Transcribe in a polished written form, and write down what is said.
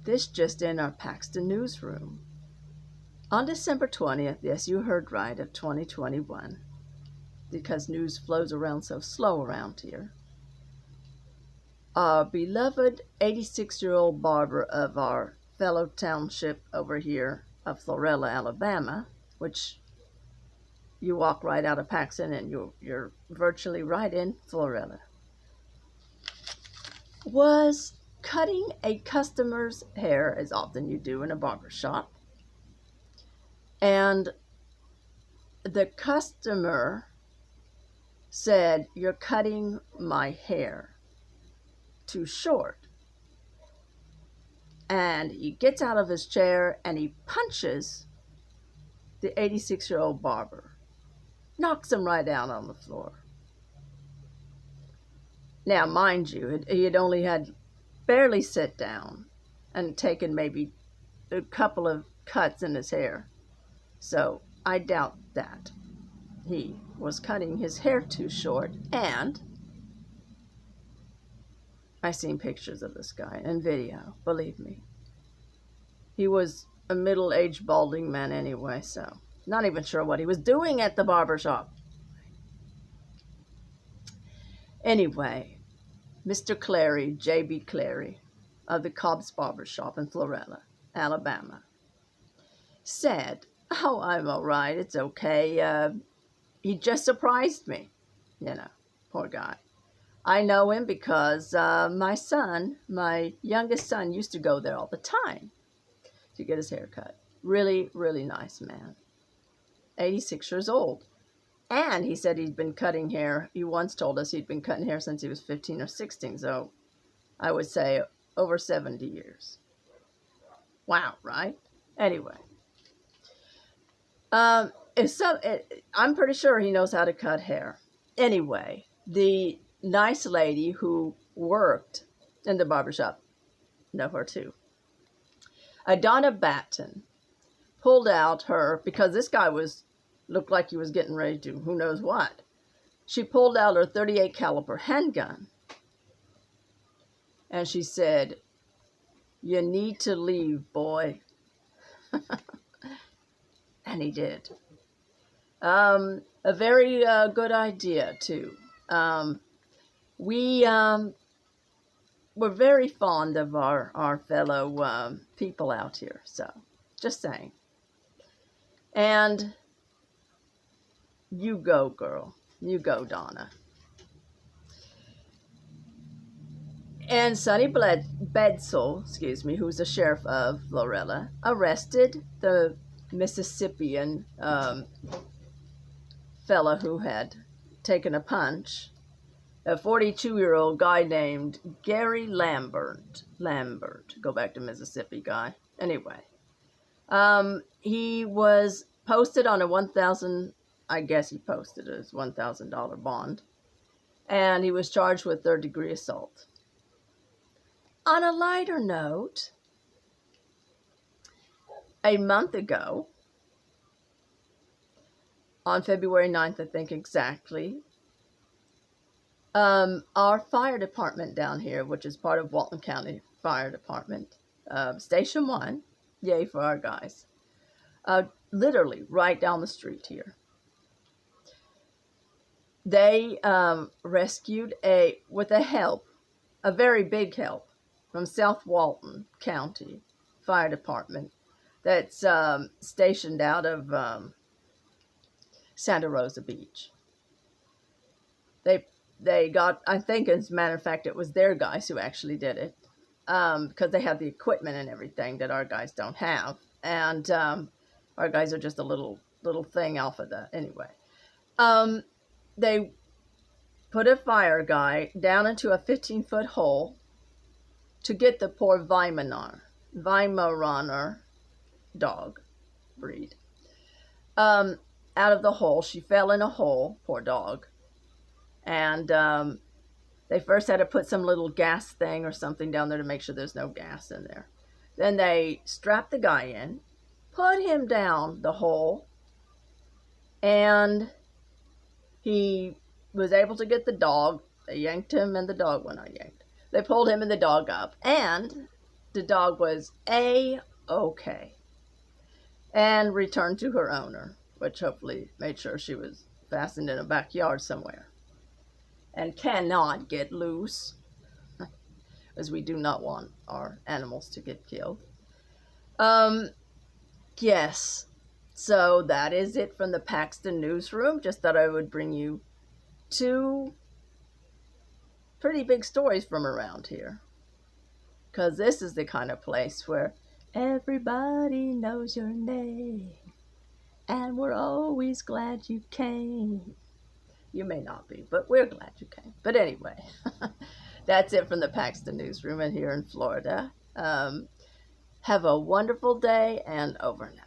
This just in our Paxton newsroom. On December 20th, yes, you heard right, of 2021, because news flows around so slow around here, our beloved 86-year-old barber of our fellow township over here of Florala, Alabama, which you walk right out of Paxton and you're virtually right in Florala, was cutting a customer's hair, as often you do in a barber shop. And the customer said, "You're cutting my hair too short." And he gets out of his chair and he punches the 86-year-old barber, knocks him right down on the floor. Now, mind you, he had only had barely sit down and taken maybe a couple of cuts in his hair. So I doubt that he was cutting his hair too short. And I seen pictures of this guy and video, believe me. He was a middle-aged balding man anyway, so not even sure what he was doing at the barber shop. Anyway, Mr. Clary, J.B. Clary, of the Cobb's Barber Shop in Florala, Alabama, said, "Oh, I'm all right, it's okay. He just surprised me." Poor guy. I know him because my youngest son, used to go there all the time to get his hair cut. Really, really nice man. 86 years old. And he said he'd been cutting hair. He once told us he'd been cutting hair since he was 15 or 16. So I would say over 70 years. Wow, right? Anyway. I'm pretty sure he knows how to cut hair. Anyway, the nice lady who worked in the barbershop, know her too. Donna Batten pulled out because this guy looked like he was getting ready to who knows what. She pulled out her .38 caliber handgun and she said, "You need to leave, boy." And he did. A very good idea too. We're very fond of our fellow people out here, so just saying. And you go, girl. You go, Donna. And Sonny Bedsole, who's the sheriff of Florala, arrested the Mississippian fella who had taken a punch, a 42-year-old guy named Gary Lambert. Go back to Mississippi guy. Anyway, he was posted on a $1,000 bond, and he was charged with third-degree assault. On a lighter note, a month ago, on February 9th, I think exactly, our fire department down here, which is part of Walton County Fire Department, Station 1, yay for our guys, literally right down the street here, they rescued with a very big help from South Walton County Fire Department that's stationed out of Santa Rosa Beach. They got, I think, as a matter of fact, it was their guys who actually did it, because they have the equipment and everything that our guys don't have, and our guys are just a little thing off of that. Anyway, they put a fire guy down into a 15-foot hole to get the poor Weimaraner dog breed out of the hole. She fell in a hole, poor dog. And they first had to put some little gas thing or something down there to make sure there's no gas in there. Then they strapped the guy in, put him down the hole, and he was able to get the dog. They yanked him and the dog went unyanked. They pulled him and the dog up, and The dog was A-OK and returned to her owner, which hopefully made sure she was fastened in a backyard somewhere and cannot get loose, as we do not want our animals to get killed. Yes, so that is it from the Paxton newsroom. Just thought I would bring you two pretty big stories from around here, because this is the kind of place where everybody knows your name, and we're always glad you came. You may not be, but we're glad you came. But anyway, that's it from the Paxton newsroom and here in Florida. Have a wonderful day, and over now.